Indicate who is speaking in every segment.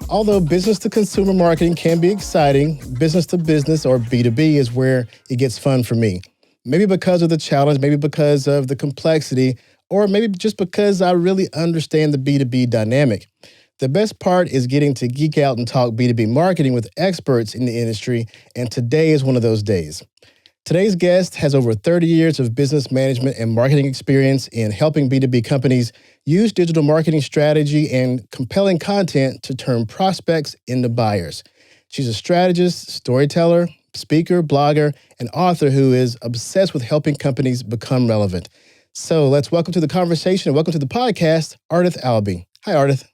Speaker 1: Although business to consumer marketing can be exciting, business to business or B2B is where it gets fun for me. Maybe because of the challenge, maybe because of the complexity, or maybe just because I really understand the B2B dynamic. The best part is getting to geek out and talk B2B marketing with experts in the industry, and today is one of those days. Today's guest has over 30 years of business management and marketing experience in helping B2B companies use digital marketing strategy and compelling content to turn prospects into buyers. She's a strategist, storyteller, speaker, blogger, and author who is obsessed with helping companies become relevant. So let's welcome to the conversation and welcome to the podcast, Ardath Albee. Hi, Ardath.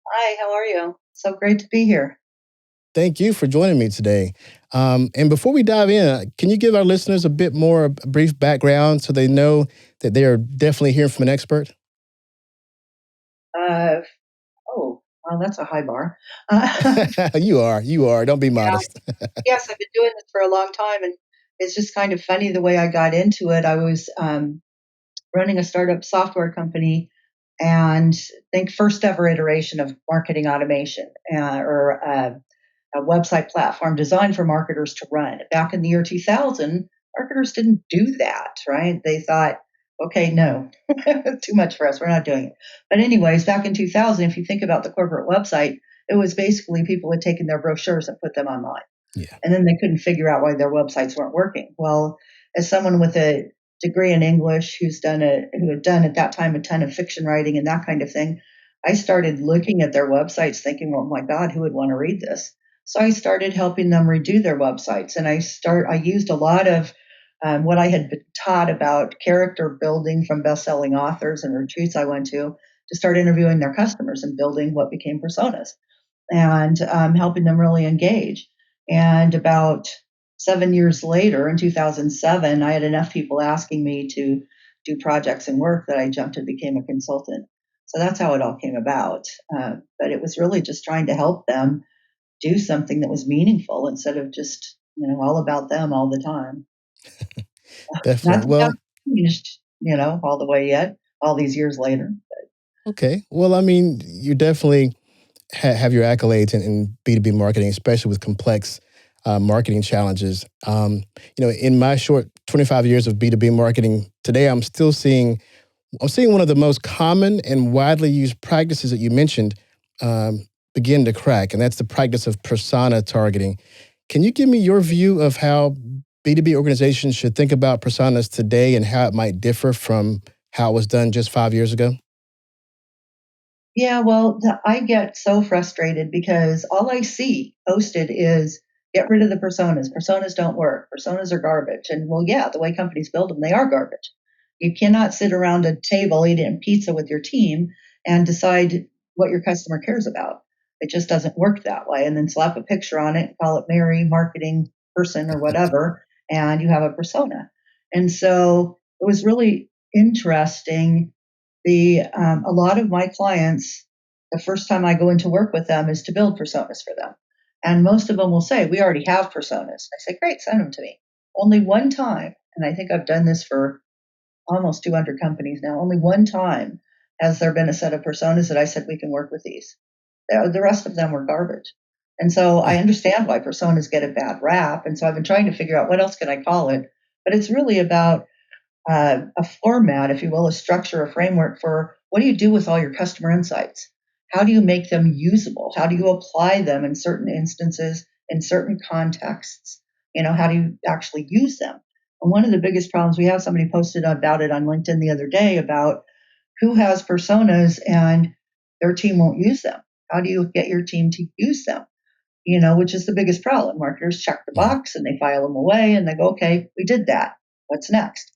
Speaker 2: Hi, how are you? So great to be here.
Speaker 1: Thank you for joining me today. And before we dive in, can you give our listeners a bit more, a brief background so they know that they are definitely hearing from an expert?
Speaker 2: Uh, well, that's a high bar.
Speaker 1: You are. Don't be
Speaker 2: Yeah,
Speaker 1: modest.
Speaker 2: yes, I've been doing this for a long time, and it's just kind of funny the way I got into it. I was running a startup software company, and think first ever iteration of marketing automation or a website platform designed for marketers to run. Back in the year 2000, marketers didn't do that, right? They thought, okay, no, too much for us. We're not doing it. But anyways, back in 2000, if you think about the corporate website, it was basically people had taken their brochures and put them online.
Speaker 1: Yeah.
Speaker 2: And then they couldn't figure out why their websites weren't working. Well, as someone with a degree in English who had done at that time a ton of fiction writing and that kind of thing, I started looking at their websites thinking, oh my God, who would want to read this? So I started helping them redo their websites, and I used a lot of what I had been taught about character building from best-selling authors and retreats I went to start interviewing their customers and building what became personas and helping them really engage. And about 7 years later, in 2007, I had enough people asking me to do projects and work that I jumped and became a consultant. So that's how it all came about. But it was really just trying to help them do something that was meaningful instead of just, all about them all the time.
Speaker 1: Definitely.
Speaker 2: Not that
Speaker 1: Well,
Speaker 2: that's changed, all the way yet, all these years later.
Speaker 1: okay. Well, I mean, you definitely have your accolades in B2B marketing, especially with complex marketing challenges. In my short 25 years of B2B marketing, today I'm seeing one of the most common and widely used practices that you mentioned um, begin to crack, and that's the practice of persona targeting. Can you give me your view of how B2B organizations should think about personas today and how it might differ from how it was done just 5 years ago?
Speaker 2: Yeah, well, I get so frustrated because all I see posted is get rid of the personas. Personas don't work. Personas are garbage. And well, yeah, the way companies build them, they are garbage. You cannot sit around a table eating pizza with your team and decide what your customer cares about. It just doesn't work that way. And then slap a picture on it, call it Mary, marketing person, or whatever, and you have a persona. And so it was really interesting the a lot of my clients, the first time I go into work with them is to build personas for them, and most of them will say we already have personas. I say great, send them to me. Only one time, and I think I've done this for almost 200 companies now. Only one time has there been a set of personas that I said we can work with these. The rest of them were garbage. And so I understand why personas get a bad rap. And so I've been trying to figure out what else can I call it. But it's really about a format, if you will, a structure, a framework for what do you do with all your customer insights? How do you make them usable? How do you apply them in certain instances, in certain contexts? How do you actually use them? And one of the biggest problems we have, somebody posted about it on LinkedIn the other day about who has personas and their team won't use them. How do you get your team to use them? Which is the biggest problem. Marketers check the
Speaker 1: Yeah.
Speaker 2: box and they file them away and they go, okay, we did that. What's next?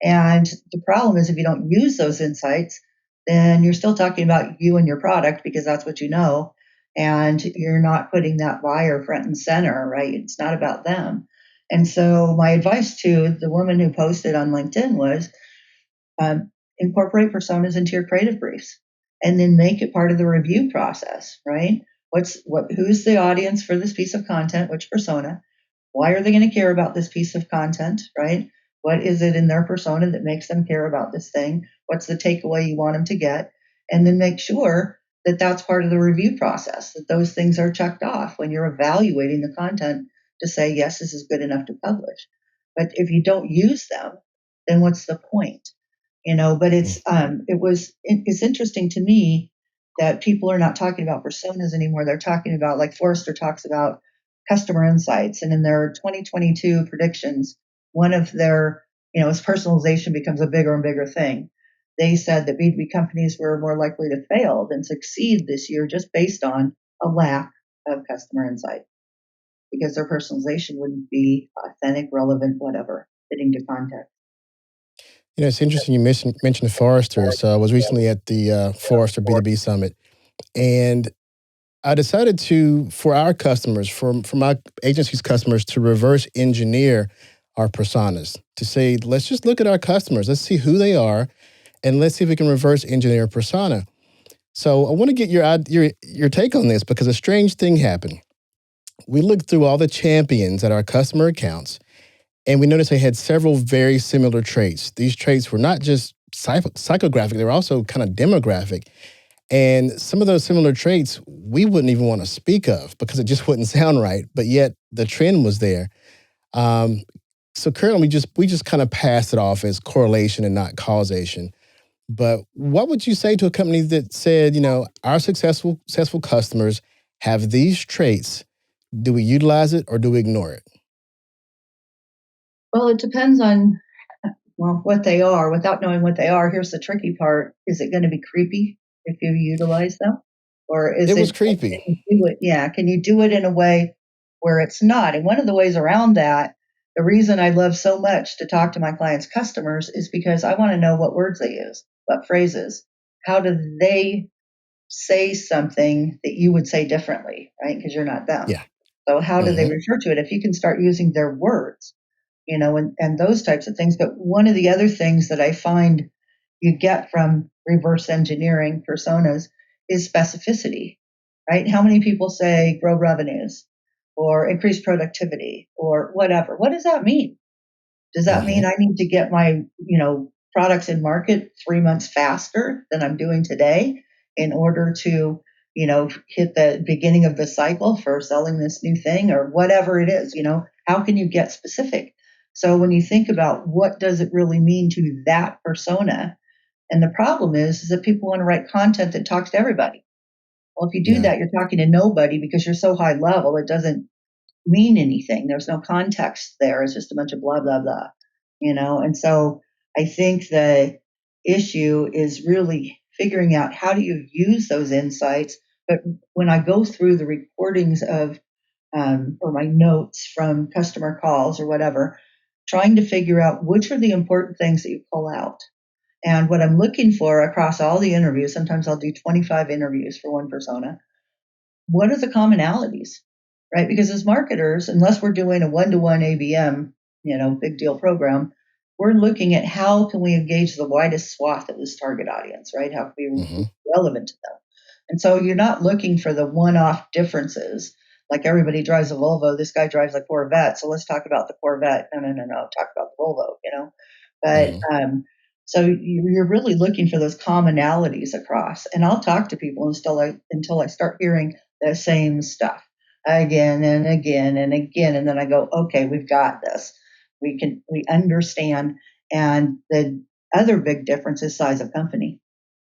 Speaker 2: And the problem is if you don't use those insights, then you're still talking about you and your product because that's what you know. And you're not putting that buyer front and center, right? It's not about them. And so my advice to the woman who posted on LinkedIn was incorporate personas into your creative briefs and then make it part of the review process, right? Who's the audience for this piece of content, which persona? Why are they going to care about this piece of content, right? What is it in their persona that makes them care about this thing? What's the takeaway you want them to get? And then make sure that that's part of the review process, that those things are checked off when you're evaluating the content to say, yes, this is good enough to publish. But if you don't use them, then what's the point? But it's interesting to me that people are not talking about personas anymore. They're talking about, like Forrester talks about, customer insights, and in their 2022 predictions, one of their, as personalization becomes a bigger and bigger thing, they said that B2B companies were more likely to fail than succeed this year just based on a lack of customer insight, because their personalization wouldn't be authentic, relevant, whatever, fitting to context.
Speaker 1: It's interesting you mentioned Forrester. So I was recently at the Forrester B2B Summit, and I decided for our customers, for my agency's customers, to reverse engineer our personas, to say, let's just look at our customers, let's see who they are, and let's see if we can reverse engineer a persona. So I want to get your take on this, because a strange thing happened. We looked through all the champions at our customer accounts, and we noticed they had several very similar traits. These traits were not just psychographic, they were also kind of demographic. And some of those similar traits we wouldn't even want to speak of because it just wouldn't sound right. But yet the trend was there. Um, so currently we just kind of passed it off as correlation and not causation. But what would you say to a company that said, our successful customers have these traits? Do we utilize it or do we ignore it?
Speaker 2: Well, it depends on what they are. Without knowing what they are, here's the tricky part: is it going to be creepy if you utilize them, or is
Speaker 1: It was
Speaker 2: it?
Speaker 1: creepy.
Speaker 2: Can you do it? Yeah, can you do it in a way where it's not? And one of the ways around that, the reason I love so much to talk to my clients' customers is because I want to know what words they use, what phrases, how do they say something that you would say differently, right? Because you're not them.
Speaker 1: Yeah.
Speaker 2: So how do they
Speaker 1: Mm-hmm.
Speaker 2: refer to it? If you can start using their words, and those types of things. But one of the other things that I find you get from reverse engineering personas is specificity, right? How many people say grow revenues or increase productivity or whatever? What does that mean? Does that
Speaker 1: Mm-hmm.
Speaker 2: mean I need to get my, products in market 3 months faster than I'm doing today in order to, hit the beginning of the cycle for selling this new thing or whatever it is? How can you get specific? So when you think about what does it really mean to that persona, and the problem is that people want to write content that talks to everybody. Well, if you do
Speaker 1: Yeah.
Speaker 2: that, you're talking to nobody because you're so high level, it doesn't mean anything. There's no context there. It's just a bunch of blah, blah, blah, And so I think the issue is really figuring out how do you use those insights. But when I go through the recordings of or my notes from customer calls or whatever, trying to figure out which are the important things that you pull out. And what I'm looking for across all the interviews, sometimes I'll do 25 interviews for one persona. What are the commonalities, right? Because as marketers, unless we're doing a one-to-one ABM, big deal program, we're looking at how can we engage the widest swath of this target audience, right? How can we
Speaker 1: Mm-hmm.
Speaker 2: be relevant to them? And so you're not looking for the one-off differences. Like everybody drives a Volvo, this guy drives a Corvette, so let's talk about the Corvette. No, talk about the Volvo. But
Speaker 1: Mm-hmm.
Speaker 2: so you're really looking for those commonalities across. And I'll talk to people until I start hearing the same stuff again and again and again, and then I go, okay, we've got this. We understand. And the other big difference is size of company.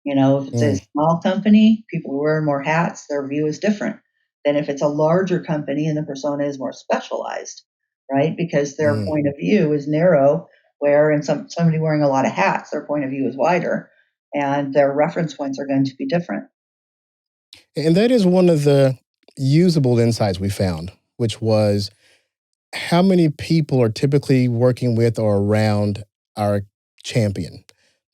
Speaker 2: If it's a small company, people are wearing more hats, their view is different than if it's a larger company and the persona is more specialized, right? Because their
Speaker 1: Mm-hmm.
Speaker 2: point of view is narrow, where in somebody wearing a lot of hats, their point of view is wider, and their reference points are going to be different.
Speaker 1: And that is one of the usable insights we found, which was how many people are typically working with or around our champion.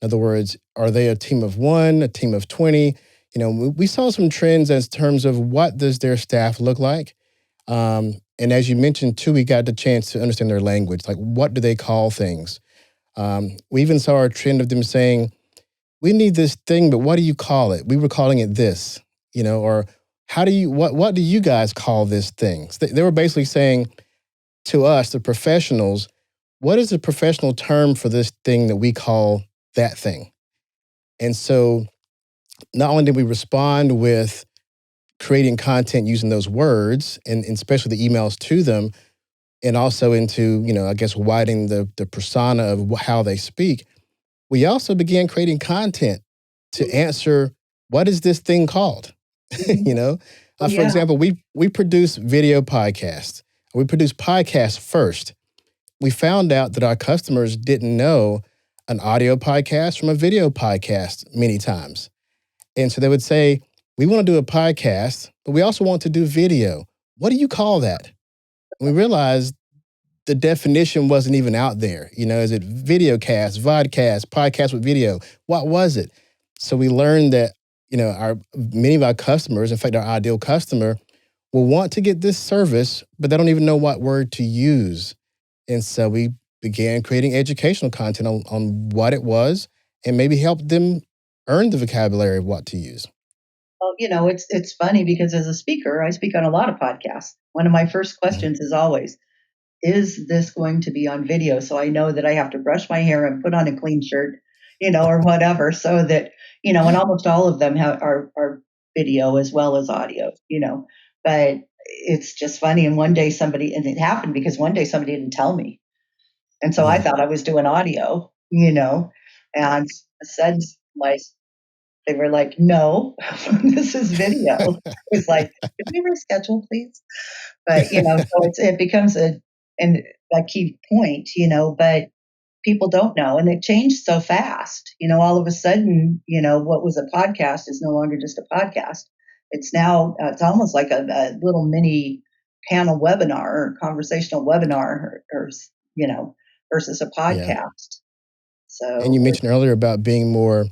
Speaker 1: In other words, are they a team of one, a team of 20? We saw some trends as terms of what does their staff look like. And as you mentioned too, we got the chance to understand their language. Like, what do they call things? We even saw a trend of them saying, we need this thing, but what do you call it? We were calling it this, or what do you guys call this thing? So they were basically saying to us, the professionals, what is the professional term for this thing that we call that thing? And so not only did we respond with creating content using those words and especially the emails to them, and also into, I guess, widening the persona of how they speak, we also began creating content to answer what is this thing called?
Speaker 2: Mhm.
Speaker 1: you know,
Speaker 2: Oh,
Speaker 1: for
Speaker 2: yeah.
Speaker 1: example, we produce video podcasts. We produce podcasts first. We found out that our customers didn't know an audio podcast from a video podcast many times. And so they would say, we want to do a podcast, but we also want to do video. What do you call that? And we realized the definition wasn't even out there. Is it video cast, vodcast, podcast with video? What was it? So we learned that, our many of our customers, in fact, our ideal customer, will want to get this service, but they don't even know what word to use. And so we began creating educational content on what it was and maybe help them earn the vocabulary of what to use.
Speaker 2: Well, it's funny because as a speaker, I speak on a lot of podcasts. One of my first
Speaker 1: Mhm.
Speaker 2: questions is always, is this going to be on video? So I know that I have to brush my hair and put on a clean shirt, or whatever, so that, and almost all of them are video as well as audio, but it's just funny. And and it happened because one day somebody didn't tell me. And so I
Speaker 1: Mm.
Speaker 2: thought I was doing audio, and I said, like, they were like, no, this is video. It's like, can we reschedule, please? But, so it becomes a key point, but people don't know. And it changed so fast. All of a sudden, what was a podcast is no longer just a podcast. It's now, it's almost like a little mini panel webinar or conversational webinar you know, versus a
Speaker 1: Yeah.
Speaker 2: podcast.
Speaker 1: And you
Speaker 2: So,
Speaker 1: mentioned earlier about being more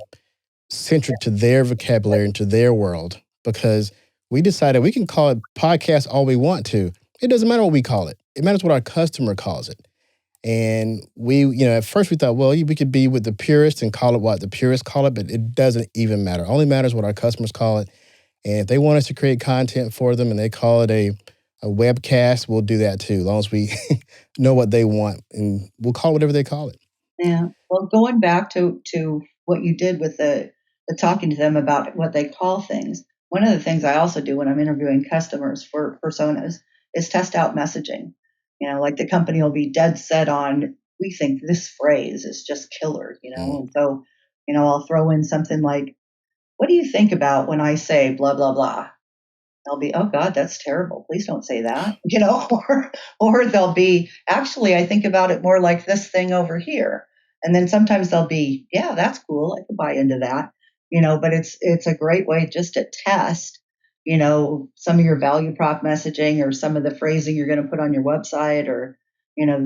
Speaker 1: centric to their vocabulary and to their world, because we decided we can call it podcast all we want to. It doesn't matter what we call it. It matters what our customer calls it. And we, at first we thought, well, we could be with the purists and call it what the purists call it, but it doesn't even matter. It only matters what our customers call it. And if they want us to create content for them and they call it a webcast, we'll do that too, as long as we know what they want. And we'll call it whatever they call it.
Speaker 2: yeah. Well, going back to what you did with the talking to them about what they call things, one of the things I also do when I'm interviewing customers for personas is test out messaging. Like the company will be dead set on, we think this phrase is just killer,
Speaker 1: Mm.
Speaker 2: and so, I'll throw in something like, what do you think about when I say blah, blah, blah? They'll be, oh God, that's terrible. Please don't say that, or they'll be, actually, I think about it more like this thing over here. And then sometimes they'll be, yeah, that's cool. I could buy into that, but it's a great way just to test, some of your value prop messaging or some of the phrasing you're going to put on your website or,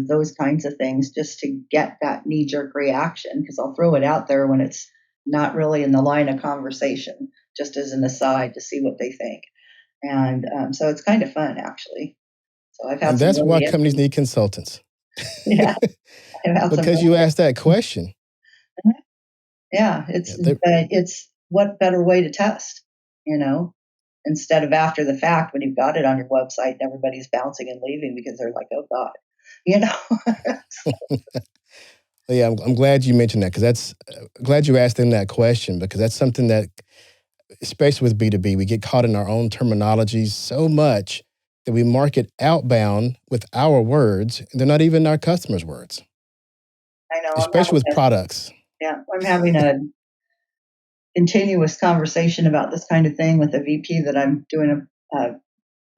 Speaker 2: those kinds of things just to get that knee jerk reaction. Cause I'll throw it out there when it's not really in the line of conversation, just as an aside to see what they think. And so it's kind of fun, actually. So I've had
Speaker 1: And
Speaker 2: some
Speaker 1: that's why
Speaker 2: really,
Speaker 1: companies need consultants.
Speaker 2: yeah, I've had some
Speaker 1: Because you
Speaker 2: really,
Speaker 1: asked that question.
Speaker 2: yeah,
Speaker 1: Yeah,
Speaker 2: it's what better way to test, you know, instead of after the fact when you've got it on your website and everybody's bouncing and leaving because they're like, oh God, you know.
Speaker 1: yeah, I'm glad you mentioned that because glad you asked them that question because that's something that, especially with B2B, we get caught in our own terminologies so much that we market outbound with our words, and they're not even our customers' words,
Speaker 2: I know
Speaker 1: especially with products.
Speaker 2: I'm having a continuous conversation about this kind of thing with a VP that I'm doing a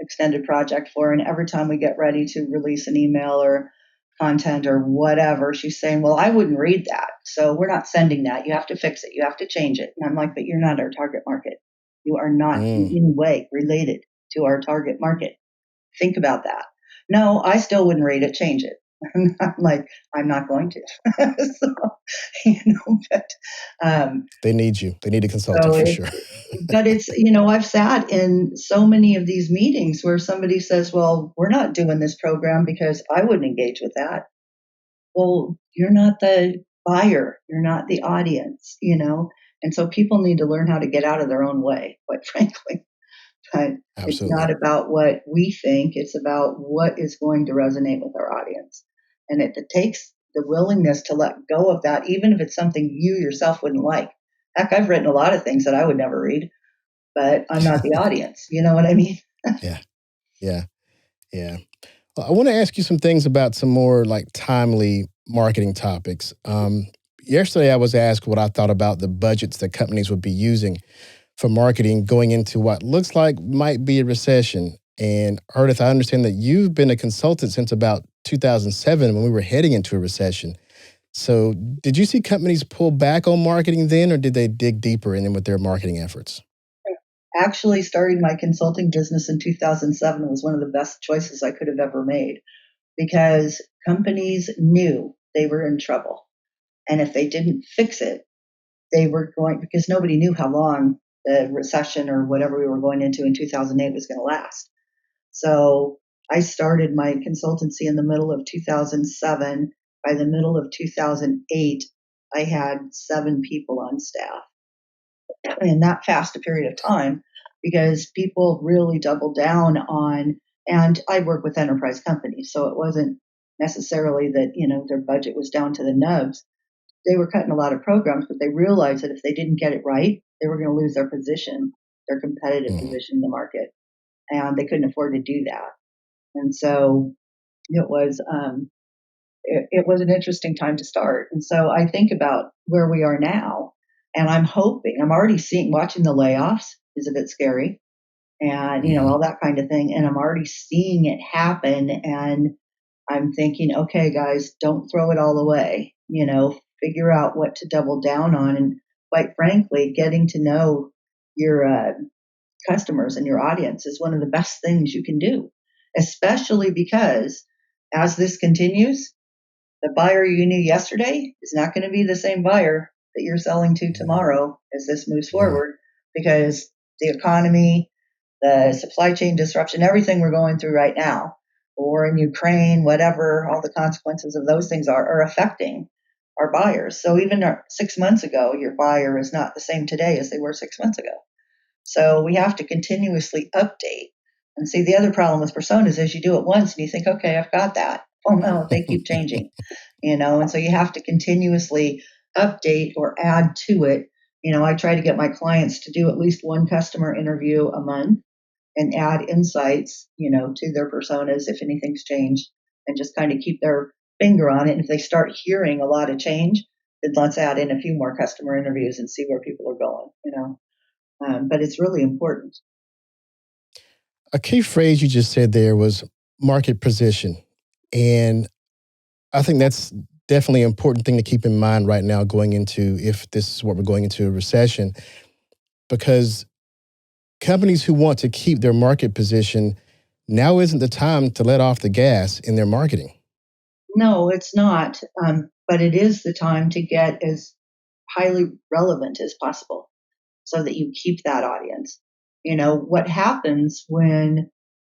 Speaker 2: extended project for. And every time we get ready to release an email or content or whatever, she's saying, well, I wouldn't read that. So we're not sending that. You have to fix it. You have to change it. And I'm like, but you're not our target market. You are not in
Speaker 1: Mm.
Speaker 2: any way related to our target market. Think about that. No, I still wouldn't read it. Change it. I'm like, I'm not going to. So, but
Speaker 1: They need you. They need a
Speaker 2: so
Speaker 1: consultant for
Speaker 2: it,
Speaker 1: sure.
Speaker 2: but it's, I've sat in so many of these meetings where somebody says, well, we're not doing this program because I wouldn't engage with that. Well, you're not the buyer, you're not the audience. And so people need to learn how to get out of their own way, quite frankly. But it's not
Speaker 1: Absolutely.
Speaker 2: about what we think, it's about what is going to resonate with our audience. And it takes the willingness to let go of that, even if it's something you yourself wouldn't like. Heck, I've written a lot of things that I would never read, but I'm not the audience. You know what I mean?
Speaker 1: Yeah, yeah, yeah. Well, I want to ask you some things about some more like timely marketing topics. Yesterday, I was asked what I thought about the budgets that companies would be using for marketing going into what looks like might be a recession. And Ardath, I understand that you've been a consultant since about 2007 when we were heading into a recession. So, did you see companies pull back on marketing then, or did they dig deeper in with their marketing efforts?
Speaker 2: Actually, starting my consulting business in 2007 was one of the best choices I could have ever made because companies knew they were in trouble. And if they didn't fix it, they were going, because nobody knew how long the recession or whatever we were going into in 2008 was going to last. So I started my consultancy in the middle of 2007. By the middle of 2008, I had 7 people on staff in that fast a period of time because people really doubled down on, and I work with enterprise companies, so it wasn't necessarily that, their budget was down to the nubs. They were cutting a lot of programs, but they realized that if they didn't get it right, they were going to lose their position, their competitive
Speaker 1: Mhm.
Speaker 2: position in the market, and they couldn't afford to do that. And so it was it was an interesting time to start. And so I think about where we are now, and I'm already watching the layoffs is a bit scary, and
Speaker 1: Mhm.
Speaker 2: all that kind of thing, and I'm already seeing it happen, and I'm thinking, okay, guys, don't throw it all away. Figure out what to double down on, and quite frankly, getting to know your customers and your audience is one of the best things you can do, especially because as this continues, the buyer you knew yesterday is not going to be the same buyer that you're selling to
Speaker 1: Mhm.
Speaker 2: tomorrow as this moves
Speaker 1: Yeah.
Speaker 2: forward because the economy, the supply chain disruption, everything we're going through right now, the war in Ukraine, whatever all the consequences of those things are affecting our buyers. So even 6 months ago, your buyer is not the same today as they were 6 months ago. So we have to continuously update. And see, the other problem with personas is you do it once and you think, okay, I've got that. Oh no, they keep changing, and so you have to continuously update or add to it. I try to get my clients to do at least one customer interview a month and add insights, to their personas if anything's changed and just kind of keep their finger on it. And if they start hearing a lot of change, then let's add in a few more customer interviews and see where people are going. But it's really important.
Speaker 1: A key phrase you just said there was market position. And I think that's definitely an important thing to keep in mind right now going into if this is what we're going into a recession, because companies who want to keep their market position, now isn't the time to let off the gas in their marketing.
Speaker 2: No, it's not. But it is the time to get as highly relevant as possible so that you keep that audience. What happens when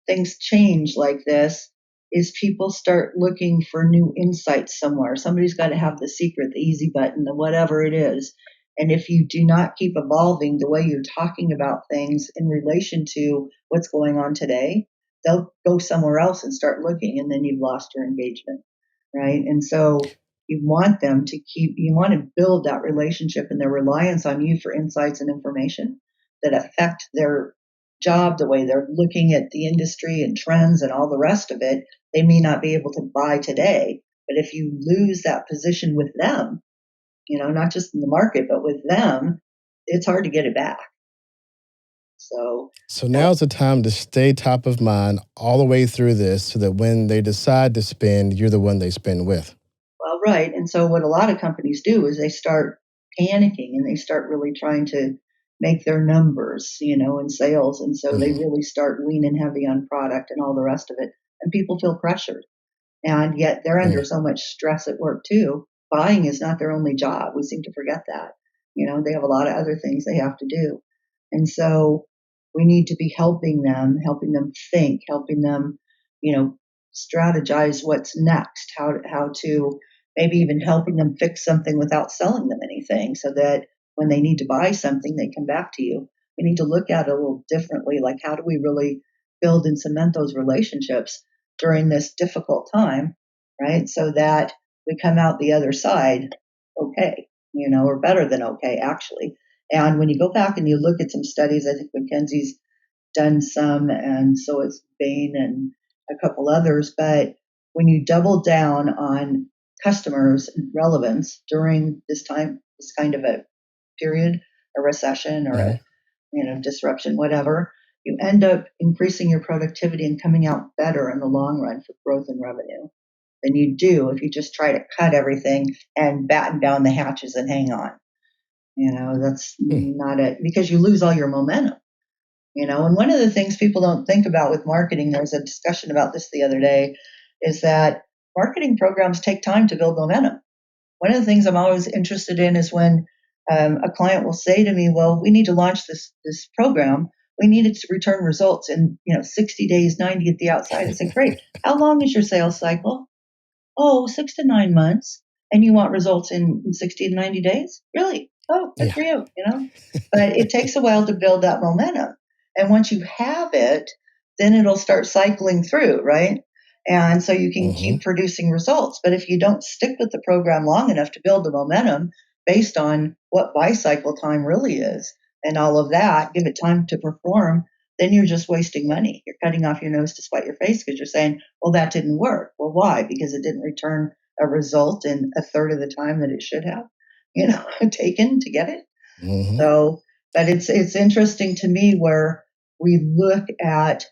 Speaker 2: things change like this is people start looking for new insights somewhere. Somebody's got to have the secret, the easy button, the whatever it is. And if you do not keep evolving the way you're talking about things in relation to what's going on today, they'll go somewhere else and start looking, and then you've lost your engagement, right? And so you want to build that relationship and their reliance on you for insights and information that affect their job, the way they're looking at the industry and trends and all the rest of it. They may not be able to buy today, but if you lose that position with them, not just in the market, but with them, it's hard to get it back. So,
Speaker 1: So
Speaker 2: uh,
Speaker 1: now's the time to stay top of mind all the way through this so that when they decide to spend, you're the one they spend with.
Speaker 2: well, right. And so, what a lot of companies do is they start panicking and they start really trying to make their numbers, in sales. And so they
Speaker 1: Mhm.
Speaker 2: really start leaning heavy on product and all the rest of it. And people feel pressured. And yet they're under
Speaker 1: Mm.
Speaker 2: so much stress at work too. Buying is not their only job. We seem to forget that. They have a lot of other things they have to do. And so we need to be helping them think, helping them, you know, strategize what's next, how to maybe even helping them fix something without selling them anything so that when they need to buy something, they come back to you. We need to look at it a little differently. Like, how do we really build and cement those relationships during this difficult time, right? So that we come out the other side okay, or better than okay, actually. And when you go back and you look at some studies, I think McKinsey's done some, and so it's Bain and a couple others. But when you double down on customers and relevance during this time, this kind of a period, a recession or
Speaker 1: Hmm.
Speaker 2: a disruption, whatever, you end up increasing your productivity and coming out better in the long run for growth and revenue than you do if you just try to cut everything and batten down the hatches and hang on. That's
Speaker 1: Hmm.
Speaker 2: not it, because you lose all your momentum. And one of the things people don't think about with marketing, there was a discussion about this the other day, is that marketing programs take time to build momentum. One of the things I'm always interested in is when a client will say to me, "Well, we need to launch this program. We need it to return results in 60 days, 90 at the outside." I say, "Great. How long is your sales cycle?" "Oh, 6 to 9 months." "And you want results in 60 to 90 days? Really? Oh, good
Speaker 1: Yeah.
Speaker 2: for you. But it takes a while to build that momentum. And once you have it, then it'll start cycling through, right? And so you can
Speaker 1: Hmm.
Speaker 2: keep producing results. But if you don't stick with the program long enough to build the momentum based on what buy cycle time really is and all of that, give it time to perform, then you're just wasting money. You're cutting off your nose to spite your face because you're saying, well, that didn't work. Well, why? Because it didn't return a result in a third of the time that it should have, taken to get it.
Speaker 1: Hmm.
Speaker 2: So, but it's interesting to me where we look at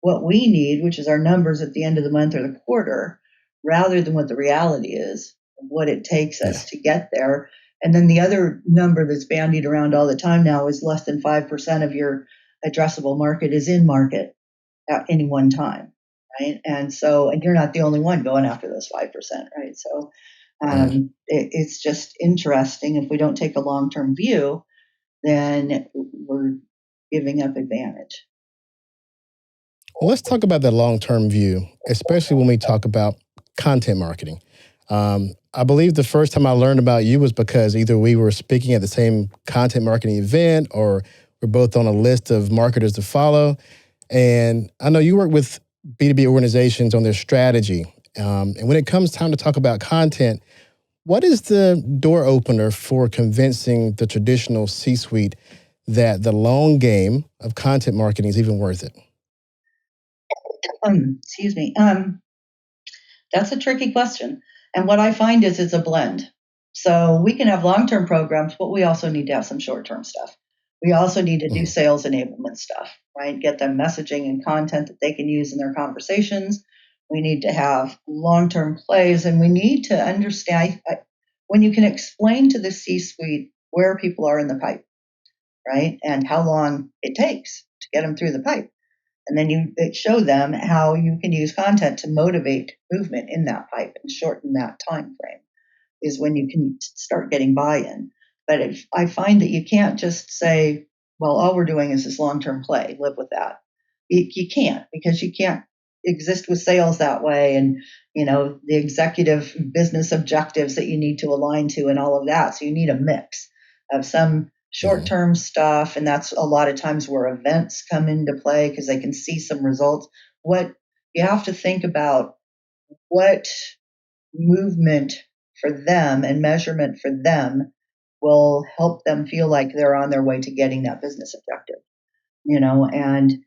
Speaker 2: what we need, which is our numbers at the end of the month or the quarter, rather than what the reality is, what it takes
Speaker 1: Yeah.
Speaker 2: us to get there. And then the other number that's bandied around all the time now is less than 5% of your addressable market is in market at any one time, right? And you're not the only one going after those 5%, right? So
Speaker 1: Right.
Speaker 2: it's just interesting. If we don't take a long-term view, then we're giving up advantage.
Speaker 1: Well, let's talk about that long term view, especially when we talk about content marketing. I believe the first time I learned about you was because either we were speaking at the same content marketing event or we're both on a list of marketers to follow. And I know you work with B2B organizations on their strategy. And when it comes time to talk about content, what is the door opener for convincing the traditional C suite that the long game of content marketing is even worth it?
Speaker 2: Excuse me. That's a tricky question. And what I find is it's a blend. So we can have long term programs, but we also need to have some short term stuff. We also need to do
Speaker 1: Mhm.
Speaker 2: sales enablement stuff, right? Get them messaging and content that they can use in their conversations. We need to have long term plays, and we need to understand when you can explain to the C suite where people are in the pipe, right? And how long it takes to get them through the pipe. And then you show them how you can use content to motivate movement in that pipe and shorten that time frame is when you can start getting buy-in. But if I find that you can't just say, well, all we're doing is this long-term play, live with that. You can't, because you can't exist with sales that way, and the executive business objectives that you need to align to and all of that. So you need a mix of some
Speaker 1: Mhm.
Speaker 2: short-term stuff, and that's a lot of times where events come into play because they can see some results. What you have to think about, what movement for them and measurement for them will help them feel like they're on their way to getting that business objective, and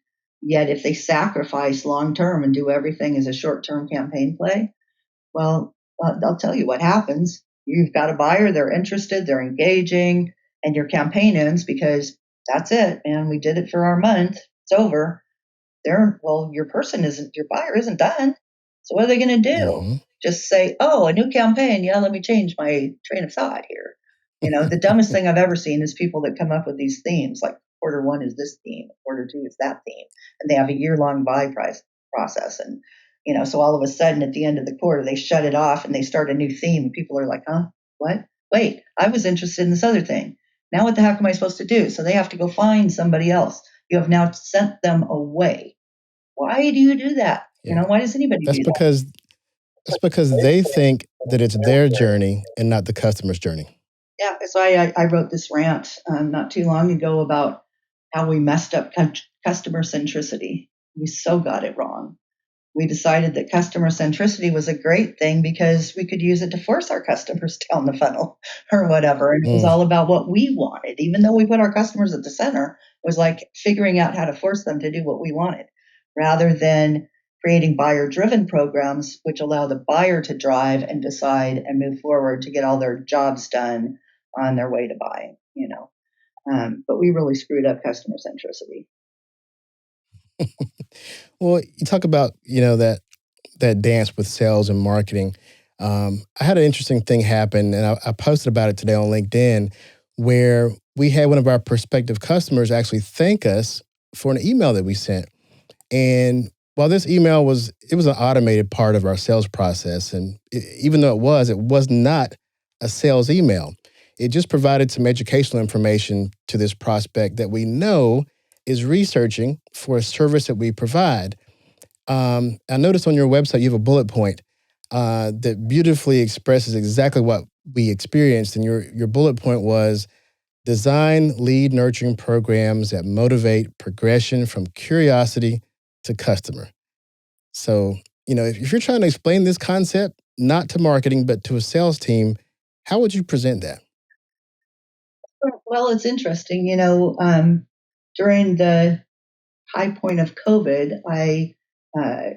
Speaker 2: yet if they sacrifice long term and do everything as a short term campaign play, well, they'll tell you what happens. You've got a buyer, they're interested, they're engaging, and your campaign ends because that's it, man. We did it for our month. It's over. Your person isn't, your buyer isn't done. So what are they going to do?
Speaker 1: Mhm.
Speaker 2: Just say, oh, a new campaign. Yeah, let me change my train of thought here. The dumbest thing I've ever seen is people that come up with these themes like quarter one is this theme, quarter two is that theme, and they have a year long buy price process. And, so all of a sudden at the end of the quarter, they shut it off and they start a new theme. And people are like, huh, what? Wait, I was interested in this other thing. Now what the heck am I supposed to do? So they have to go find somebody else. You have now sent them away. Why do you do that?
Speaker 1: Yeah.
Speaker 2: Why does anybody
Speaker 1: That's
Speaker 2: do that?
Speaker 1: because that's because they think that it's their journey and not the customer's journey.
Speaker 2: Yeah, so I wrote this rant not too long ago about how we messed up customer centricity. We so got it wrong. we decided that customer centricity was a great thing because we could use it to force our customers down the funnel or whatever. And it was
Speaker 1: Mm.
Speaker 2: all about what we wanted. Even though we put our customers at the center, it was like figuring out how to force them to do what we wanted rather than creating buyer driven programs, which allow the buyer to drive and decide and move forward to get all their jobs done on their way to buying, but we really screwed up customer centricity.
Speaker 1: Well, you talk about, that dance with sales and marketing. I had an interesting thing happen, and I posted about it today on LinkedIn, where we had one of our prospective customers actually thank us for an email that we sent. And while this email it was an automated part of our sales process, and even though it was not a sales email. It just provided some educational information to this prospect that we know is researching for a service that we provide. I noticed on your website you have a bullet point that beautifully expresses exactly what we experienced, and your bullet point was design lead nurturing programs that motivate progression from curiosity to customer. So, if you're trying to explain this concept, not to marketing, but to a sales team, how would you present that?
Speaker 2: Well, it's interesting. During the high point of COVID, I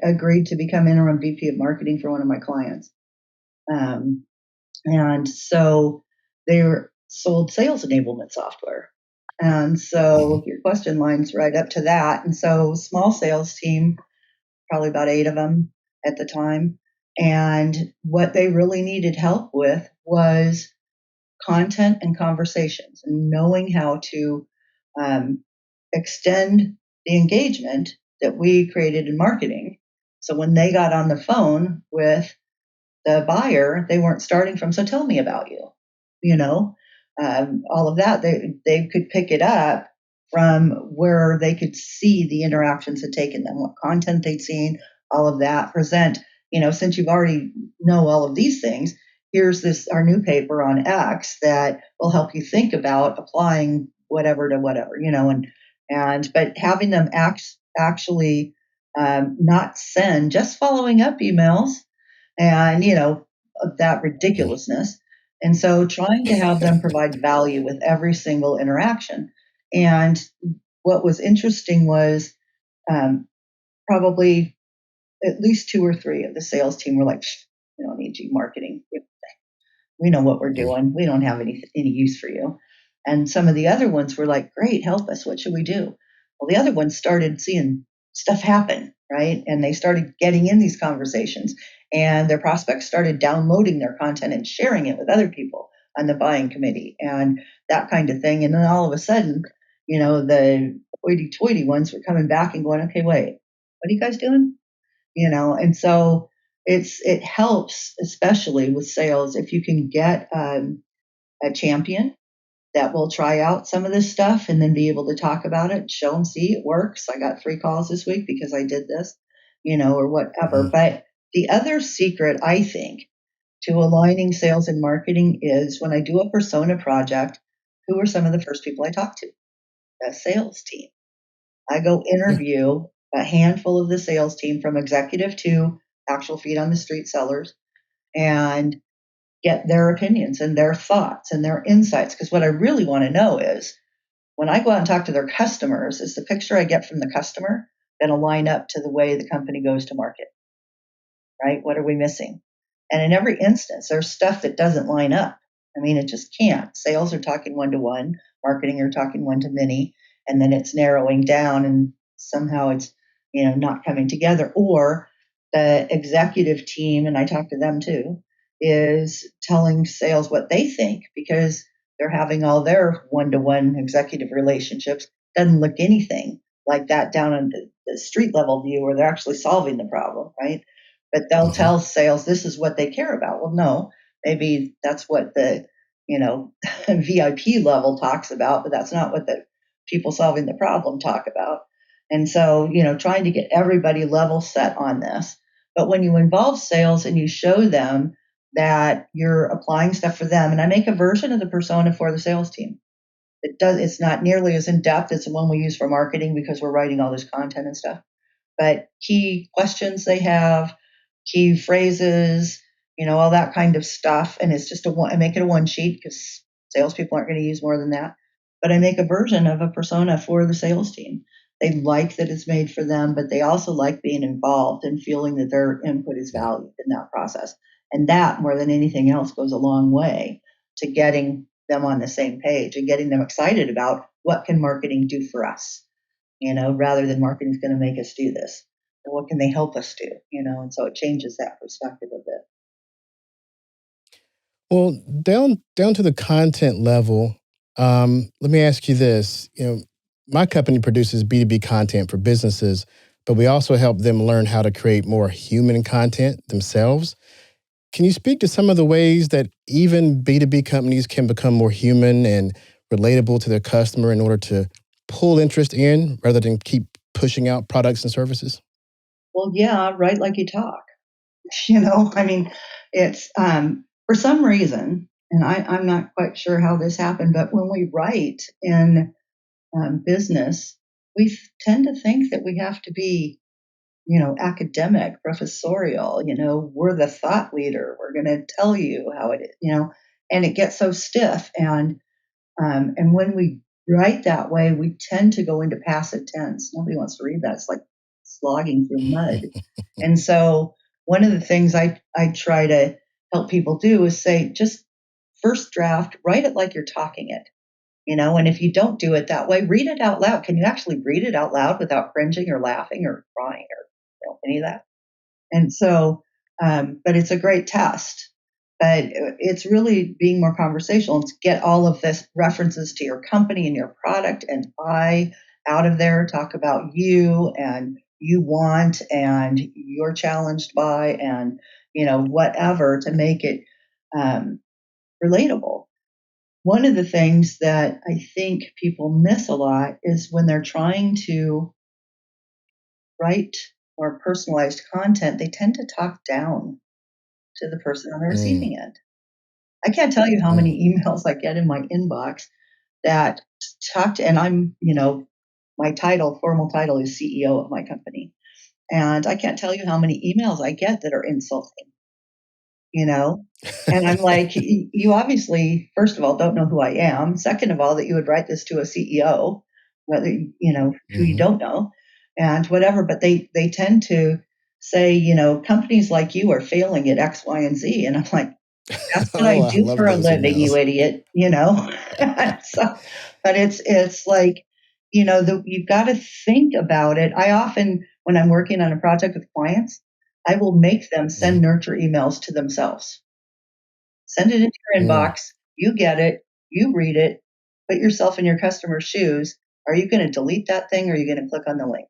Speaker 2: agreed to become interim VP of marketing for one of my clients. Um, and so they sold sales enablement software. And
Speaker 1: Mhm.
Speaker 2: so your question lines right up to that. And so small sales team, probably about 8 of them at the time. And what they really needed help with was content and conversations and knowing how to um, extend the engagement that we created in marketing. So when they got on the phone with the buyer, they weren't starting from, so tell me about you, you know, all of that. They could pick it up from where they could see the interactions had taken them, what content they'd seen, all of that. Present, since you've already know all of these things, here's this our new paper on X that will help you think about applying whatever to whatever, and but having them actually not send just following up emails and of that
Speaker 1: Mhm.
Speaker 2: ridiculousness, and so trying to have them provide value with every single interaction. And what was interesting was um, probably at least two or three of the sales team were like, we don't need you marketing, we know what we're
Speaker 1: Mhm.
Speaker 2: doing. We don't have any use for you. And some of the other ones were like, great, help us. What should we do? Well, the other ones started seeing stuff happen, right? And they started getting in these conversations, and their prospects started downloading their content and sharing it with other people on the buying committee and that kind of thing. And then all of a sudden, the hoity toity ones were coming back and going, okay, wait, what are you guys doing? And so it helps, especially with sales, if you can get a champion that will try out some of this stuff and then be able to talk about it, show them, see, it works. I got 3 calls this week because I did this, or whatever.
Speaker 1: Mhm.
Speaker 2: But the other secret, I think, to aligning sales and marketing is when I do a persona project, who are some of the first people I talk to? The sales team. I go
Speaker 1: Yeah.
Speaker 2: interview a handful of the sales team from executive to actual feet on the street sellers and get their opinions and their thoughts and their insights. Because what I really want to know is when I go out and talk to their customers, is the picture I get from the customer going to line up to the way the company goes to market, right? What are we missing? And in every instance, there's stuff that doesn't line up. I mean, it just can't. Sales are talking one to one, marketing are talking one to many, and then it's narrowing down and somehow it's, not coming together. Or the executive team, and I talk to them too, is telling sales what they think because they're having all their one to one executive relationships. Doesn't look anything like that down on the street level view where they're actually solving the problem, right? But they'll
Speaker 1: Mhm.
Speaker 2: tell sales this is what they care about. Well, no, maybe that's what the VIP level talks about, but that's not what the people solving the problem talk about. And so, trying to get everybody level set on this. But when you involve sales and you show them that you're applying stuff for them, and I make a version of the persona for the sales team. It's not nearly as in depth as the one we use for marketing because we're writing all this content and stuff. but key questions they have, key phrases, all that kind of stuff. And it's just I make it a one sheet because salespeople aren't going to use more than that. But I make a version of a persona for the sales team. They like that it's made for them, but they also like being involved and feeling that their input is
Speaker 1: Yeah.
Speaker 2: valued in that process. And that, more than anything else, goes a long way to getting them on the same page and getting them excited about what can marketing do for us, rather than marketing is going to make us do this. And what can they help us do, and so it changes that perspective a bit.
Speaker 1: Well, down to the content level, let me ask you this. My company produces B2B content for businesses, but we also help them learn how to create more human content themselves. Can you speak to some of the ways that even B2B companies can become more human and relatable to their customer in order to pull interest in rather than keep pushing out products and services?
Speaker 2: Well, yeah, write like you talk. I mean, it's for some reason, and I'm not quite sure how this happened, but when we write in business, we tend to think that we have to be, academic, professorial. We're the thought leader. We're going to tell you how it is. And it gets so stiff. And when we write that way, we tend to go into passive tense. Nobody wants to read that. It's like slogging through mud. And so one of the things I try to help people do is say, just first draft, write it like you're talking it. And if you don't do it that way, read it out loud. Can you actually read it out loud without cringing or laughing or crying or any of that? And so, but it's a great test. But it's really being more conversational and to get all of this references to your company and your product and I out of there, talk about you and you want and you're challenged by and, whatever to make it um, relatable. One of the things that I think people miss a lot is when they're trying to write more personalized content, they tend to talk down to the person on the
Speaker 1: Mm,
Speaker 2: receiving end. I can't tell you how
Speaker 1: mm,
Speaker 2: many emails I get in my inbox that talk to, and I'm, my formal title is CEO of my company. And I can't tell you how many emails I get that are insulting, you know? And I'm like, you obviously, first of all, don't know who I am. Second of all, that you would write this to a CEO, whether, who you
Speaker 1: mhm.
Speaker 2: don't know and whatever, but they tend to say, companies like you are failing at X, Y, and Z. And I'm like, that's what I
Speaker 1: Oh, I
Speaker 2: do for
Speaker 1: love
Speaker 2: a
Speaker 1: those
Speaker 2: living, you
Speaker 1: emails.
Speaker 2: idiot. So, but it's like, you've got to think about it. I often, when I'm working on a project with clients, I will make them send
Speaker 1: Mhm,
Speaker 2: nurture emails to themselves. Send it into your
Speaker 1: mm,
Speaker 2: inbox. You get it. You read it. Put yourself in your customer's shoes. Are you going to delete that thing or are you going to click on the link?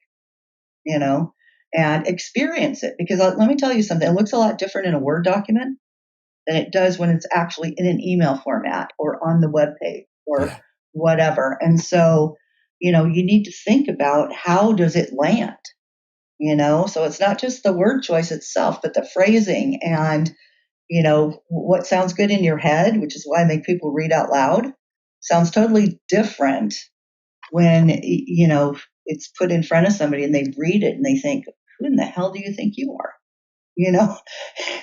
Speaker 2: You know, and experience it because let me tell you something. It looks a lot different in a Word document than it does when it's actually in an email format or on the web page or
Speaker 1: yeah.
Speaker 2: whatever. And so, you need to think about how does it land, so it's not just the word choice itself, but the phrasing and, what sounds good in your head, which is why I make people read out loud, sounds totally different when, it's put in front of somebody and they read it and they think, who in the hell do you think you are? you know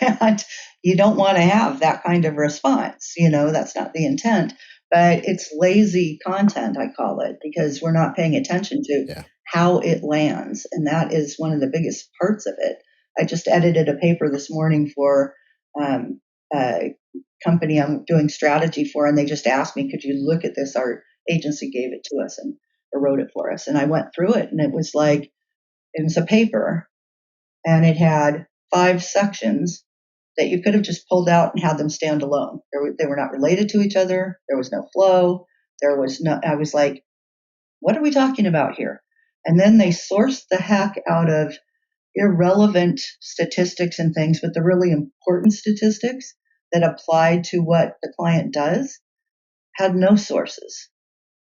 Speaker 2: and you don't want to have that kind of response. That's not the intent, but it's lazy content, I call it, because we're not paying attention to
Speaker 1: Yeah.
Speaker 2: how it lands, and that is one of the biggest parts of it. I just edited a paper this morning for um, a company I'm doing strategy for, and they just asked me, could you look at this? Our agency gave it to us and wrote it for us, and I went through it, and it was a paper and it had 5 sections that you could have just pulled out and had them stand alone. They were not related to each other. There was no flow. I was like, what are we talking about here? And then they sourced the heck out of irrelevant statistics and things, but the really important statistics that applied to what the client does had no sources.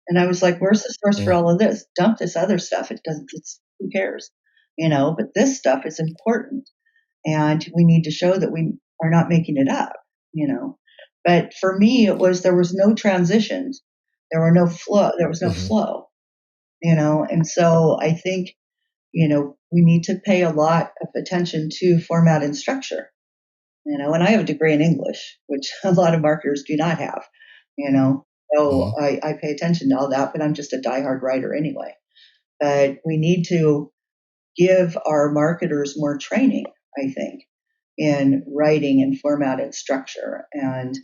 Speaker 2: And I was like, where's the source for
Speaker 1: Mm,
Speaker 2: all of this? Dump this other stuff. It doesn't, who cares? But this stuff is important and we need to show that we are not making it up, you know. But for me, there was no transitions, there was no
Speaker 1: mhm.
Speaker 2: flow, and so I think we need to pay a lot of attention to format and structure. And I have a degree in English, which a lot of marketers do not have. So
Speaker 1: Mhm.
Speaker 2: I pay attention to all that, but I'm just a diehard writer anyway. But we need to give our marketers more training, I think, in writing and format and structure. And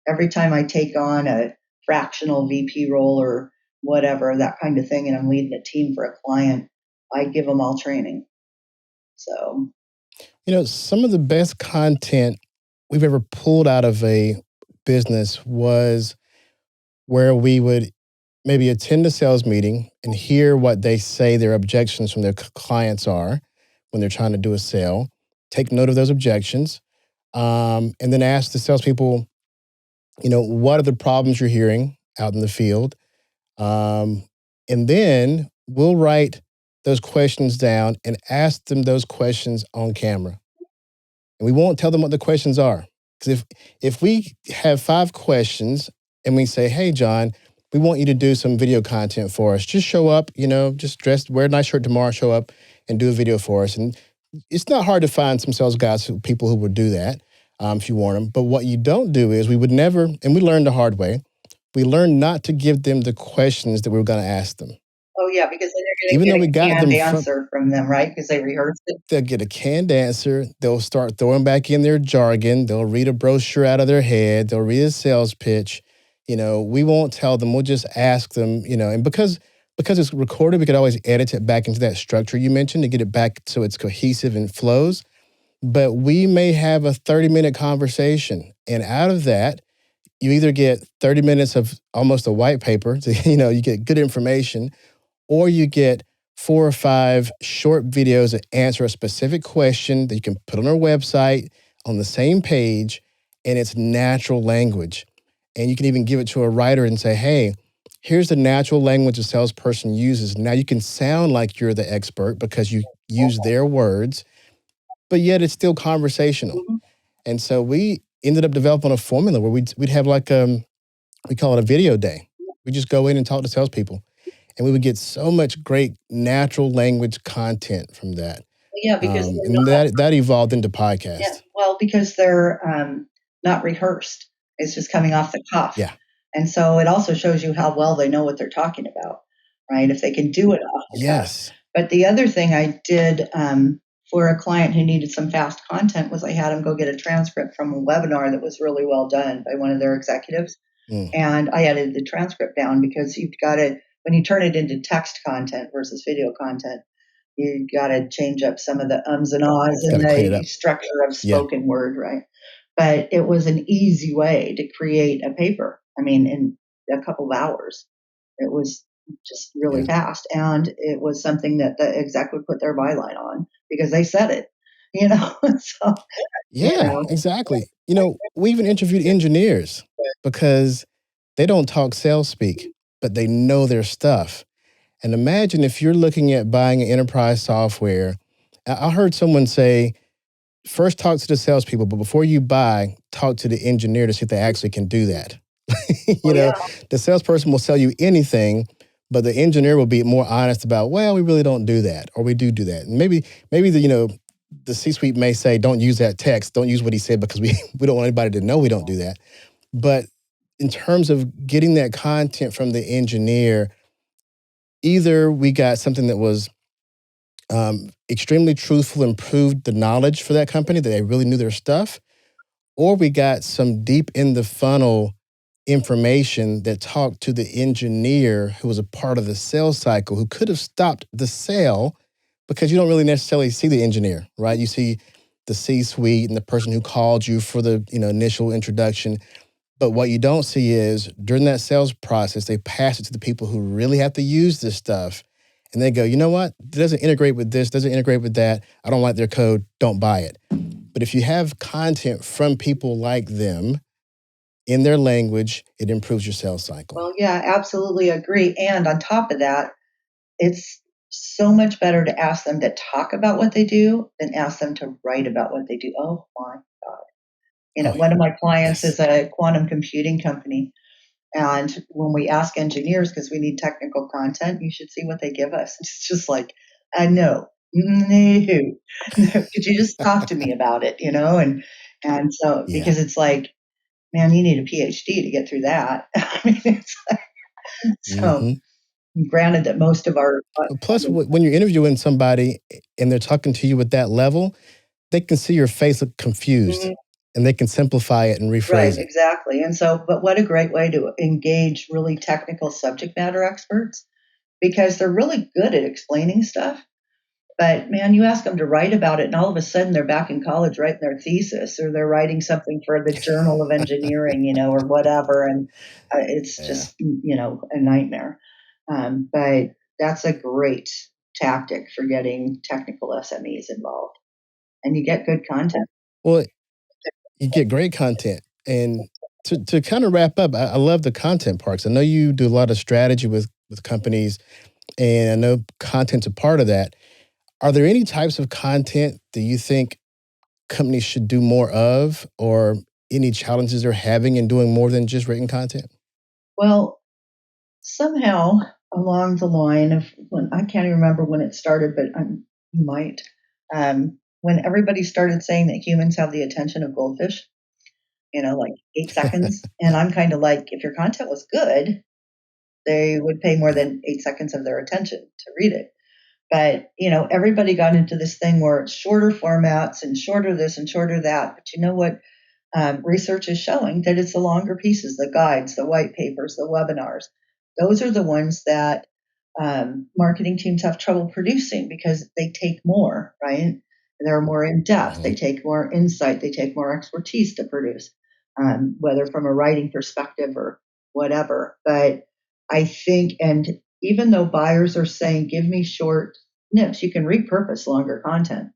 Speaker 2: every time I take on a fractional VP role or whatever, that kind of thing, and I'm leading a team for a client, I give them all training. So,
Speaker 1: Some of the best content we've ever pulled out of a business was where we would maybe attend a sales meeting and hear what they say their objections from their clients are when they're trying to do a sale, take note of those objections, and then ask the salespeople, what are the problems you're hearing out in the field? Um, and then we'll write those questions down and ask them those questions on camera. And we won't tell them what the questions are. Because if we have 5 questions and we say, hey, John, we want you to do some video content for us. Just show up, just dress, wear a nice shirt tomorrow, show up and do a video for us. And it's not hard to find some sales guys, people who would do that if you want them. But what you don't do is we would never, and we learned the hard way, we learned not to give them the questions that we were going to ask them.
Speaker 2: oh yeah, because then you're
Speaker 1: Even
Speaker 2: going
Speaker 1: though
Speaker 2: to
Speaker 1: we
Speaker 2: get a
Speaker 1: got
Speaker 2: canned
Speaker 1: them from,
Speaker 2: answer from them, right? Because they rehearsed it.
Speaker 1: they'll get a canned answer. They'll start throwing back in their jargon. They'll read a brochure out of their head. They'll read a sales pitch. We won't tell them. We'll just ask them, and because it's recorded, we could always edit it back into that structure you mentioned to get it back so it's cohesive and flows. But we may have a 30-minute conversation. And out of that, you either get 30 minutes of almost a white paper, so, you get good information, or you get 4 or 5 short videos that answer a specific question that you can put on our website on the same page, and it's natural language. And you can even give it to a writer and say, hey, here's the natural language a salesperson uses. Now you can sound like you're the expert because you use their words, but yet it's still conversational.
Speaker 2: Mhm.
Speaker 1: And so we ended up developing a formula where we'd have like we call it a video day. We just go in and talk to salespeople, and we would get so much great natural language content from that.
Speaker 2: Yeah, because they're
Speaker 1: And
Speaker 2: not.
Speaker 1: that evolved into
Speaker 2: Yeah,
Speaker 1: podcast.
Speaker 2: well, because they're not rehearsed. It's just coming off the cuff.
Speaker 1: Yeah.
Speaker 2: And so it also shows you how well they know what they're talking about, right? If they can do it off the cuff.
Speaker 1: Yes.
Speaker 2: But the other thing I did for a client who needed some fast content was I had him go get a transcript from a webinar that was really well done by one of their executives.
Speaker 1: Mm.
Speaker 2: And I edited the transcript down because you've got to, when you turn it into text content versus video content, you got to change up some of the ums and ahs
Speaker 1: Got
Speaker 2: in
Speaker 1: to clean it
Speaker 2: the
Speaker 1: up.
Speaker 2: structure of
Speaker 1: Yeah.
Speaker 2: spoken word, right? But it was an easy way to create a paper. I mean, in a couple of hours, it was just really
Speaker 1: Yeah.
Speaker 2: fast. And it was something that the exec would put their byline on because they said it, you know? So, you
Speaker 1: Yeah,
Speaker 2: know,
Speaker 1: exactly. We even interviewed engineers because they don't talk sales speak, but they know their stuff. And imagine if you're looking at buying an enterprise software. I heard someone say, first talk to the salespeople, but before you buy, talk to the engineer to see if they actually can do that. you
Speaker 2: oh,
Speaker 1: know,
Speaker 2: yeah.
Speaker 1: the salesperson will sell you anything, but the engineer will be more honest about, well, we really don't do that, or we do that. And maybe the C-suite may say, don't use that text, don't use what he said because we don't want anybody to know we don't do that. But in terms of getting that content from the engineer, either we got something that was extremely truthful and proved the knowledge for that company that they really knew their stuff, or we got some deep in the funnel information that talked to the engineer who was a part of the sales cycle who could have stopped the sale because you don't really necessarily see the engineer, right? You see the C-suite and the person who called you for the initial introduction. But what you don't see is during that sales process, they pass it to the people who really have to use this stuff. And they go, you know what? It doesn't integrate with this, doesn't integrate with that. I don't like their code. Don't buy it. But if you have content from people like them in their language, it improves your sales cycle.
Speaker 2: Well, yeah, absolutely agree. And on top of that, it's so much better to ask them to talk about what they do than ask them to write about what they do. Oh my God.
Speaker 1: Oh,
Speaker 2: One of my clients
Speaker 1: yes.
Speaker 2: is a quantum computing company. And when we ask engineers, because we need technical content, you should see what they give us. It's just like, no, No, no. Could you just talk to me about it, and so
Speaker 1: Yeah.
Speaker 2: because it's like, man, you need a PhD to get through that. I mean, it's like, so
Speaker 1: Hmm.
Speaker 2: granted that most of our
Speaker 1: Plus, when you're interviewing somebody and they're talking to you at that level, they can see your face look confused
Speaker 2: Mhm.
Speaker 1: and they can simplify it and
Speaker 2: Right,
Speaker 1: rephrase it.
Speaker 2: exactly. And so, but what a great way to engage really technical subject matter experts because they're really good at explaining stuff. But man, you ask them to write about it, and all of a sudden they're back in college writing their thesis, or they're writing something for the Journal of Engineering, or whatever. And it's
Speaker 1: Yeah.
Speaker 2: just, a nightmare. But that's a great tactic for getting technical SMEs involved, and you get good content.
Speaker 1: Well, you get great content. And to kind of wrap up, I love the content parts. I know you do a lot of strategy with companies, and I know content's a part of that. Are there any types of content that you think companies should do more of, or any challenges they're having in doing more than just written content?
Speaker 2: Well, somehow along the line of when I can't even remember when it started, but you might. When everybody started saying that humans have the attention of goldfish, like 8 seconds. And I'm kind of like, if your content was good, they would pay more
Speaker 1: Yeah.
Speaker 2: than 8 seconds of their attention to read it. But, everybody got into this thing where it's shorter formats and shorter this and shorter that. But you know what? Research is showing that it's the longer pieces, the guides, the white papers, the webinars. Those are the ones that marketing teams have trouble producing because they take more, right? They're more in depth,
Speaker 1: Hmm.
Speaker 2: they take more insight, they take more expertise to produce, whether from a writing perspective or whatever. But I think, and even though buyers are saying, give me short snips, you can repurpose longer content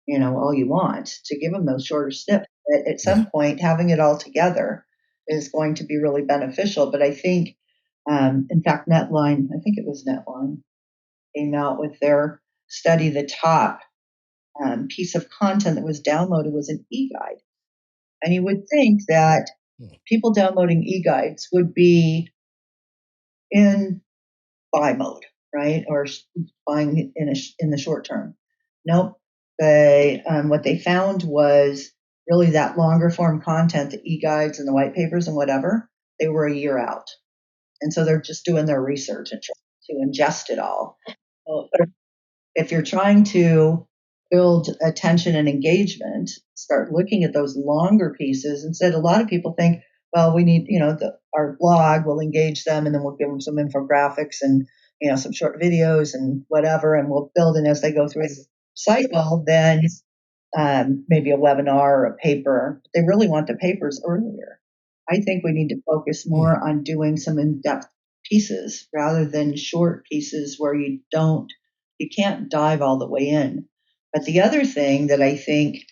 Speaker 2: all you want to give them those shorter snips. But at
Speaker 1: Yeah.
Speaker 2: some point, having it all together is going to be really beneficial. But I think, in fact, Netline, I think it was Netline, came out with their study. The top piece of content that was downloaded was an e-guide. And you would think that
Speaker 1: Hmm.
Speaker 2: people downloading e-guides would be in buy mode, right? Or buying in the short term. Nope. They what they found was really that longer form content, the e-guides and the white papers and whatever. They were a year out, and so they're just doing their research and trying to ingest it all. So if you're trying to build attention and engagement, start looking at those longer pieces. Instead, a lot of people think, well, we need, our blog will engage them, and then we'll give them some infographics and some short videos and whatever, and we'll build in as they go through the cycle. Then maybe a webinar or a paper. They really want the papers earlier. I think we need to focus
Speaker 1: Hmm.
Speaker 2: more on doing some in-depth pieces rather than short pieces where you can't dive all the way in. But the other thing that I think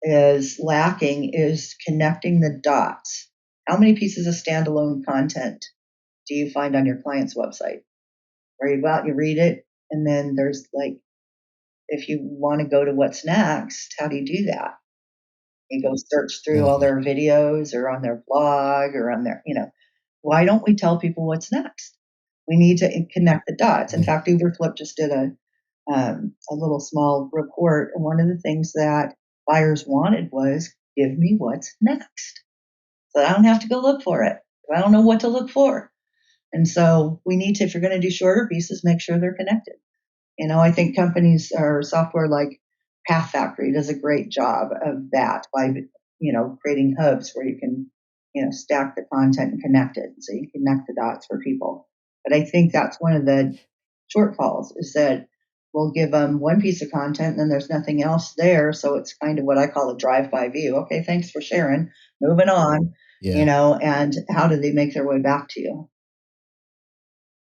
Speaker 2: is lacking is connecting the dots. How many pieces of standalone content do you find on your client's website? Where you go out, you read it, and then there's like, if you want to go to what's next, how do you do that? You go search through all
Speaker 1: Hmm.
Speaker 2: their videos or on their blog or on their, why don't we tell people what's next? We need to connect the dots. In
Speaker 1: Hmm.
Speaker 2: fact, Uberflip just did a little small report. And one of the things that buyers wanted was give me what's next. So I don't have to go look for it. I don't know what to look for. And so we need to, if you're going to do shorter pieces, make sure they're connected. I think companies or software like Path Factory does a great job of that by, creating hubs where you can, stack the content and connect it. So you connect the dots for people. But I think that's one of the shortfalls is that we'll give them one piece of content and then there's nothing else there. So it's kind of what I call a drive-by view. Okay, thanks for sharing. Moving on,
Speaker 1: Yeah.
Speaker 2: and how do they make their way back to you?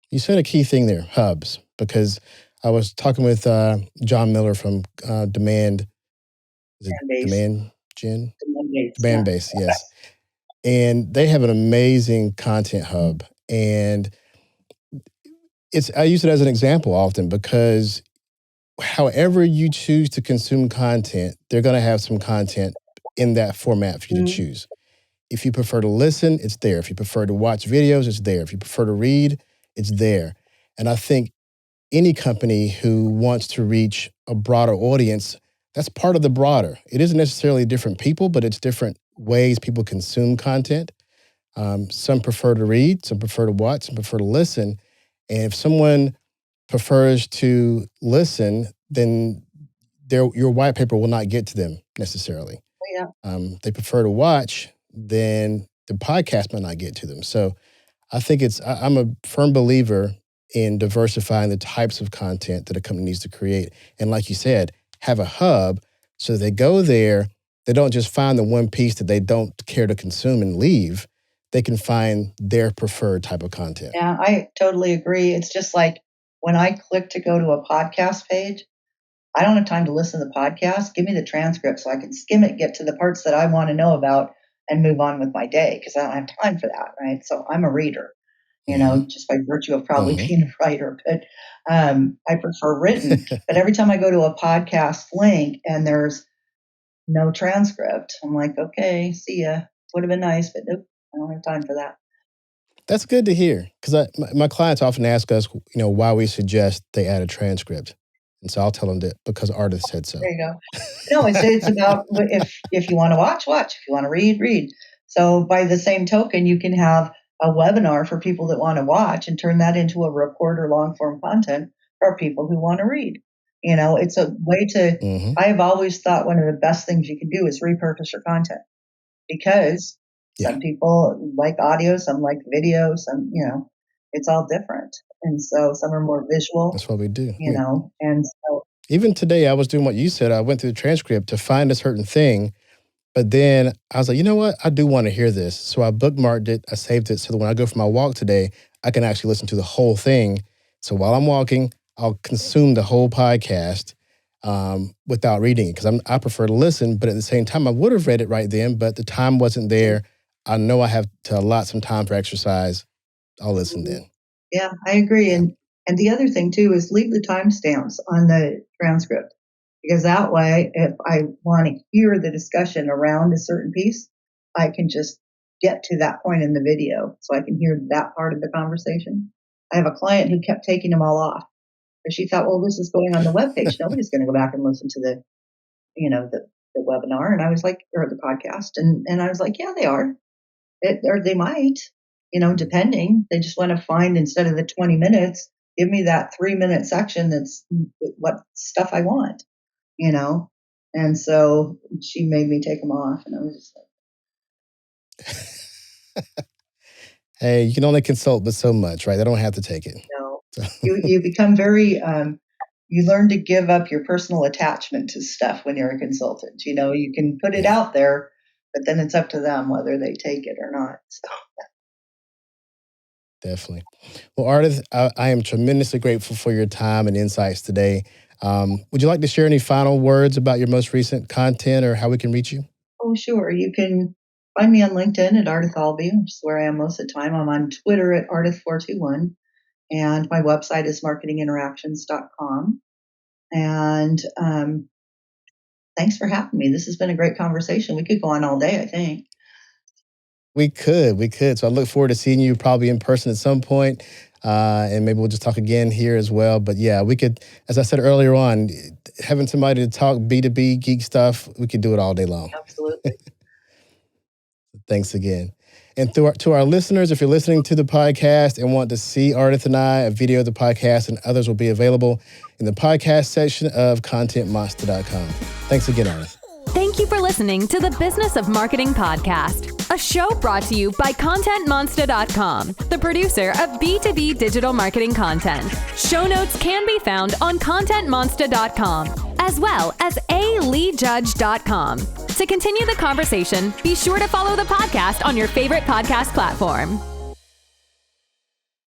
Speaker 1: You said a key thing there, hubs, because I was talking with John Miller from Demand, is it
Speaker 2: Fan base,
Speaker 1: Demand Gen?
Speaker 2: demand base,
Speaker 1: Demand
Speaker 2: yeah.
Speaker 1: Base, yes. And they have an amazing content hub. And I use it as an example often because however you choose to consume content, they're going to have some content in that format for you to
Speaker 2: Mhm.
Speaker 1: choose. If you prefer to listen, it's there. If you prefer to watch videos, it's there. If you prefer to read, it's there. And I think any company who wants to reach a broader audience, that's part of the broader. It isn't necessarily different people, but it's different ways people consume content. Some prefer to read, some prefer to watch, some prefer to listen. And if someone prefers to listen, then your white paper will not get to them necessarily.
Speaker 2: Yeah.
Speaker 1: They prefer to watch, then the podcast might not get to them. So I think I'm a firm believer in diversifying the types of content that a company needs to create. And like you said, have a hub so they go there, they don't just find the one piece that they don't care to consume and leave. They can find their preferred type of content.
Speaker 2: Yeah, I totally agree. It's just like when I click to go to a podcast page, I don't have time to listen to the podcast. Give me the transcript so I can skim it, get to the parts that I want to know about, and move on with my day because I don't have time for that, right? So I'm a reader, just by virtue of probably being a writer. But I prefer written. But every time I go to a podcast link and there's no transcript, I'm like, okay, see ya. Would have been nice, but nope, I don't have time for that.
Speaker 1: That's good to hear because my clients often ask us, why we suggest they add a transcript. And so I'll tell them that because Ardath said so.
Speaker 2: There you go. No, it's about if you want to watch. If you want to read. So by the same token, you can have a webinar for people that want to watch and turn that into a report or long form content for people who want to read. It's a way to, I have always thought one of the best things you can do is repurpose your content because some people like audio, some like video, some, it's all different. And so some are more visual.
Speaker 1: That's what we do.
Speaker 2: And so.
Speaker 1: Even today, I was doing what you said. I went through the transcript to find a certain thing, but then I was like, you know what? I do want to hear this. So I bookmarked it. I saved it so that when I go for my walk today, I can actually listen to the whole thing. So while I'm walking, I'll consume the whole podcast without reading it because I prefer to listen. But at the same time, I would have read it right then, but the time wasn't there. I know I have to allot some time for exercise. I'll listen then.
Speaker 2: Yeah, I agree. And the other thing too is leave the timestamps on the transcript because that way, if I want to hear the discussion around a certain piece, I can just get to that point in the video so I can hear that part of the conversation. I have a client who kept taking them all off because she thought, well, this is going on the webpage. Nobody's going to go back and listen to the webinar. And I was like, or the podcast. And I was like, yeah, they are. Or they might, depending. They just want to find, instead of the 20 minutes, give me that 3-minute section that's what stuff I want, And so she made me take them off. And I was just
Speaker 1: like, hey, you can only consult but so much, right? They don't have to take it.
Speaker 2: No. So. You become very, you learn to give up your personal attachment to stuff when you're a consultant. You can put it out there, but then it's up to them whether they take it or not. So.
Speaker 1: Definitely. Well, Ardath, I am tremendously grateful for your time and insights today. Would you like to share any final words about your most recent content or how we can reach you?
Speaker 2: Oh, sure. You can find me on LinkedIn at Ardath Albee, which is where I am most of the time. I'm on Twitter at Ardath421, and my website is marketinginteractions.com. And thanks for having me. This has been a great conversation. We could go on all day, I think.
Speaker 1: We could. So I look forward to seeing you probably in person at some point. And maybe we'll just talk again here as well. But yeah, we could, as I said earlier on, having somebody to talk B2B geek stuff, we could do it all day long.
Speaker 2: Absolutely.
Speaker 1: Thanks again. And to our listeners, if you're listening to the podcast and want to see Ardath and I, a video of the podcast and others will be available in the podcast section of contentmonster.com. Thanks again, Ardath.
Speaker 3: Thank you for listening to the Business of Marketing podcast, a show brought to you by ContentMonster.com, the producer of B2B digital marketing content. Show notes can be found on ContentMonster.com, as well as aleejudge.com. To continue the conversation, be sure to follow the podcast on your favorite podcast platform.